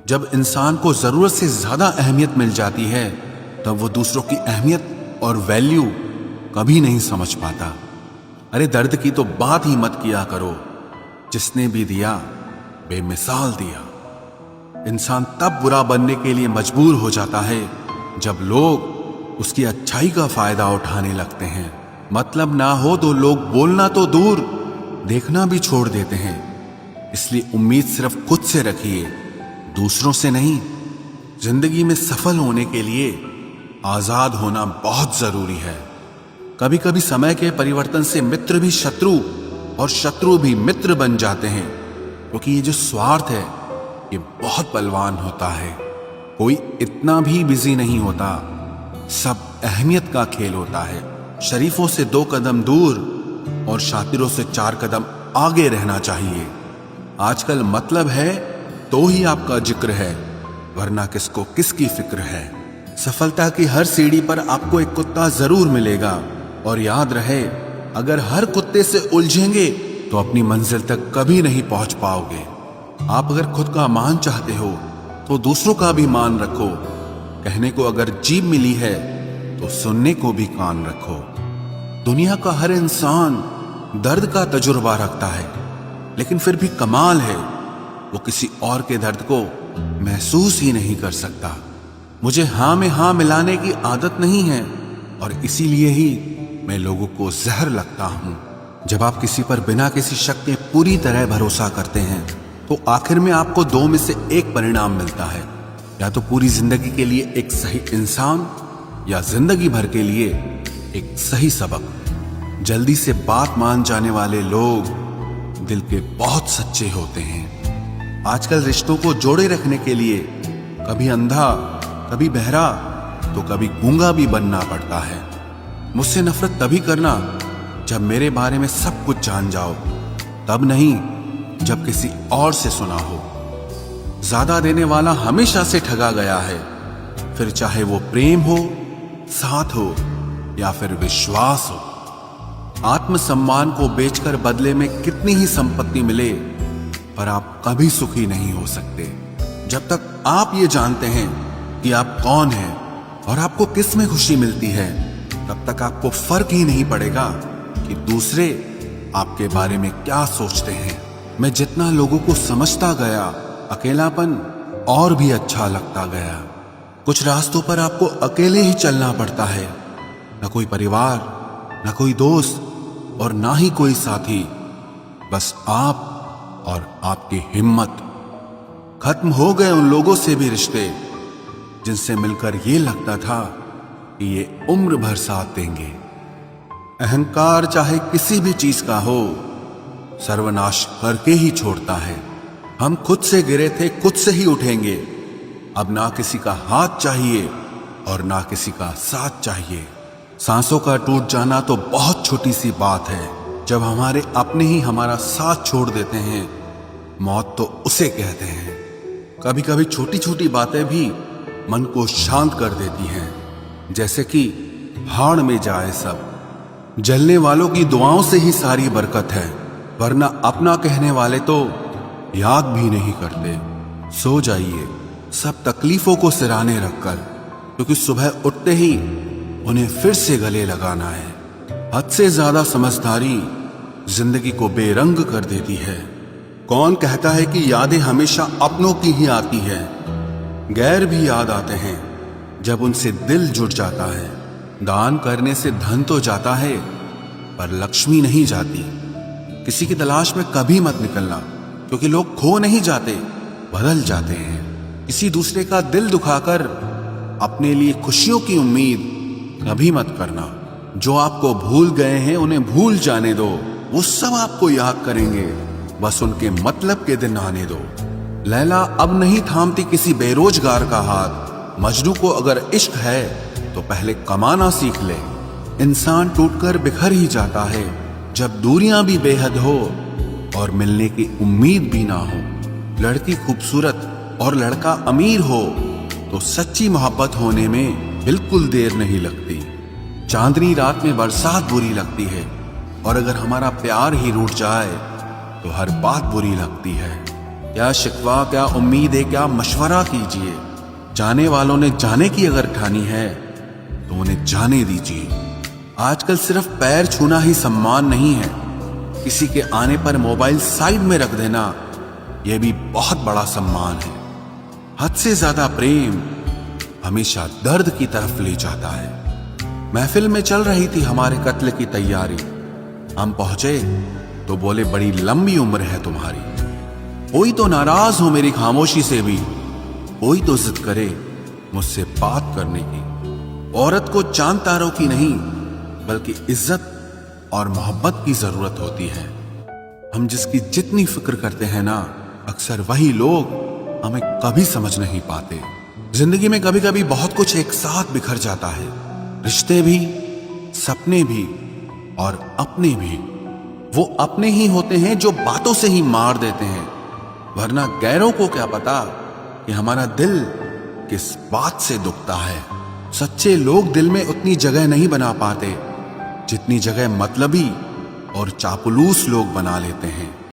जब इंसान को जरूरत से ज्यादा अहमियत मिल जाती है तब वो दूसरों की अहमियत और वैल्यू कभी नहीं समझ पाता। अरे दर्द की तो बात ही मत किया करो, जिसने भी दिया बेमिसाल दिया। इंसान तब बुरा बनने के लिए मजबूर हो जाता है जब लोग उसकी अच्छाई का फायदा उठाने लगते हैं। मतलब ना हो तो लोग बोलना तो दूर, देखना भी छोड़ देते हैं। इसलिए उम्मीद सिर्फ खुद से रखिए, दूसरों से नहीं। जिंदगी में सफल होने के लिए आजाद होना बहुत जरूरी है। कभी कभी समय के परिवर्तन से मित्र भी शत्रु और शत्रु भी मित्र बन जाते हैं, क्योंकि ये जो स्वार्थ है ये बहुत बलवान होता है। कोई इतना भी बिजी नहीं होता, सब अहमियत का खेल होता है। शरीफों से 2 कदम दूर और शातिरों से 4 कदम आगे रहना चाहिए। आजकल मतलब है तो ही आपका जिक्र है, वरना किसको किसकी फिक्र है। सफलता की हर सीढ़ी पर आपको एक कुत्ता जरूर मिलेगा, और याद रहे अगर हर कुत्ते से उलझेंगे तो अपनी मंजिल तक कभी नहीं पहुंच पाओगे। आप अगर खुद का मान चाहते हो तो दूसरों का भी मान रखो। कहने को अगर जीभ मिली है तो सुनने को भी कान रखो। दुनिया का हर इंसान दर्द का तजुर्बा रखता है, लेकिन फिर भी कमाल है वो किसी और के दर्द को महसूस ही नहीं कर सकता। मुझे हां में हां मिलाने की आदत नहीं है, और इसीलिए ही मैं लोगों को जहर लगता हूं। जब आप किसी पर बिना किसी शक के पूरी तरह भरोसा करते हैं तो आखिर में आपको 2 में से एक परिणाम मिलता है, या तो पूरी जिंदगी के लिए एक सही इंसान, या जिंदगी भर के लिए एक सही सबक। जल्दी से बात मान जाने वाले लोग दिल के बहुत सच्चे होते हैं। आजकल रिश्तों को जोड़े रखने के लिए कभी अंधा, कभी बहरा, तो कभी गूंगा भी बनना पड़ता है। मुझसे नफरत तभी करना जब मेरे बारे में सब कुछ जान जाओ, तब नहीं जब किसी और से सुना हो। ज्यादा देने वाला हमेशा से ठगा गया है, फिर चाहे वो प्रेम हो, साथ हो या फिर विश्वास हो। आत्मसम्मान को बेचकर बदले में कितनी ही संपत्ति मिले, पर आप कभी सुखी नहीं हो सकते। जब तक आप ये जानते हैं कि आप कौन हैं और आपको किस में खुशी मिलती है, तब तक आपको फर्क ही नहीं पड़ेगा कि दूसरे आपके बारे में क्या सोचते हैं। मैं जितना लोगों को समझता गया, अकेलापन और भी अच्छा लगता गया। कुछ रास्तों पर आपको अकेले ही चलना पड़ता है, न कोई परिवार, न कोई दोस्त और ना ही कोई साथी, बस आप और आपकी हिम्मत। खत्म हो गए उन लोगों से भी रिश्ते जिनसे मिलकर ये लगता था कि ये उम्र भर साथ देंगे। अहंकार चाहे किसी भी चीज का हो, सर्वनाश करके ही छोड़ता है। हम खुद से गिरे थे, खुद से ही उठेंगे। अब ना किसी का हाथ चाहिए और ना किसी का साथ चाहिए। सांसों का टूट जाना तो बहुत छोटी सी बात है। जब हमारे अपने ही हमारा साथ छोड़ देते हैं, मौत तो उसे कहते हैं। कभी कभी छोटी छोटी बातें भी मन को शांत कर देती हैं, जैसे कि भाड़ में जाए सब। जलने वालों की दुआओं से ही सारी बरकत है, वरना अपना कहने वाले तो याद भी नहीं करते। सो जाइए सब तकलीफों को सिराने रखकर, क्योंकि सुबह उठते ही उन्हें फिर से गले लगाना है। हद से ज्यादा समझदारी जिंदगी को बेरंग कर देती है। कौन कहता है कि यादें हमेशा अपनों की ही आती है? गैर भी याद आते हैं जब उनसे दिल जुट जाता है। दान करने से धन तो जाता है, पर लक्ष्मी नहीं जाती। किसी की तलाश में कभी मत निकलना, क्योंकि लोग खो नहीं जाते, बदल जाते हैं। किसी दूसरे का दिल दुखाकर अपने लिए खुशियों की उम्मीद कभी मत करना। जो आपको भूल गए हैं उन्हें भूल जाने दो, वो सब आपको याद करेंगे, बस उनके मतलब के दिन आने दो। लैला अब नहीं थामती किसी बेरोजगार का हाथ। मजनू को अगर इश्क है तो पहले कमाना सीख ले। इंसान टूटकर बिखर ही जाता है जब दूरियां भी बेहद हो और मिलने की उम्मीद भी ना हो। लड़की खूबसूरत और लड़का अमीर हो तो सच्ची मोहब्बत होने में बिल्कुल देर नहीं लगती। चांदनी रात में बरसात बुरी लगती है, और अगर हमारा प्यार ही रूठ जाए तो हर बात बुरी लगती है। क्या शिकवा, क्या उम्मीद है, क्या मशवरा कीजिए। जाने वालों ने जाने की अगर ठानी है तो उन्हें जाने दीजिए। आजकल सिर्फ पैर छूना ही सम्मान नहीं है, किसी के आने पर मोबाइल साइड में रख देना यह भी बहुत बड़ा सम्मान है। हद से ज्यादा प्रेम हमेशा दर्द की तरफ ले जाता है। महफिल में चल रही थी हमारे कत्ल की तैयारी। हम पहुंचे तो बोले, बड़ी लंबी उम्र है तुम्हारी। कोई तो नाराज हो मेरी खामोशी से भी, कोई तो जिद करे मुझसे बात करने की। औरत को चांद तारों की नहीं बल्कि इज्जत और मोहब्बत की जरूरत होती है। हम जिसकी जितनी फिक्र करते हैं ना, अक्सर वही लोग हमें कभी समझ नहीं पाते। जिंदगी में कभी कभी बहुत कुछ एक साथ बिखर जाता है, रिश्ते भी, सपने भी और अपने भी। वो अपने ही होते हैं जो बातों से ही मार देते हैं, वरना गैरों को क्या पता कि हमारा दिल किस बात से दुखता है। सच्चे लोग दिल में उतनी जगह नहीं बना पाते जितनी जगह मतलबी और चापलूस लोग बना लेते हैं।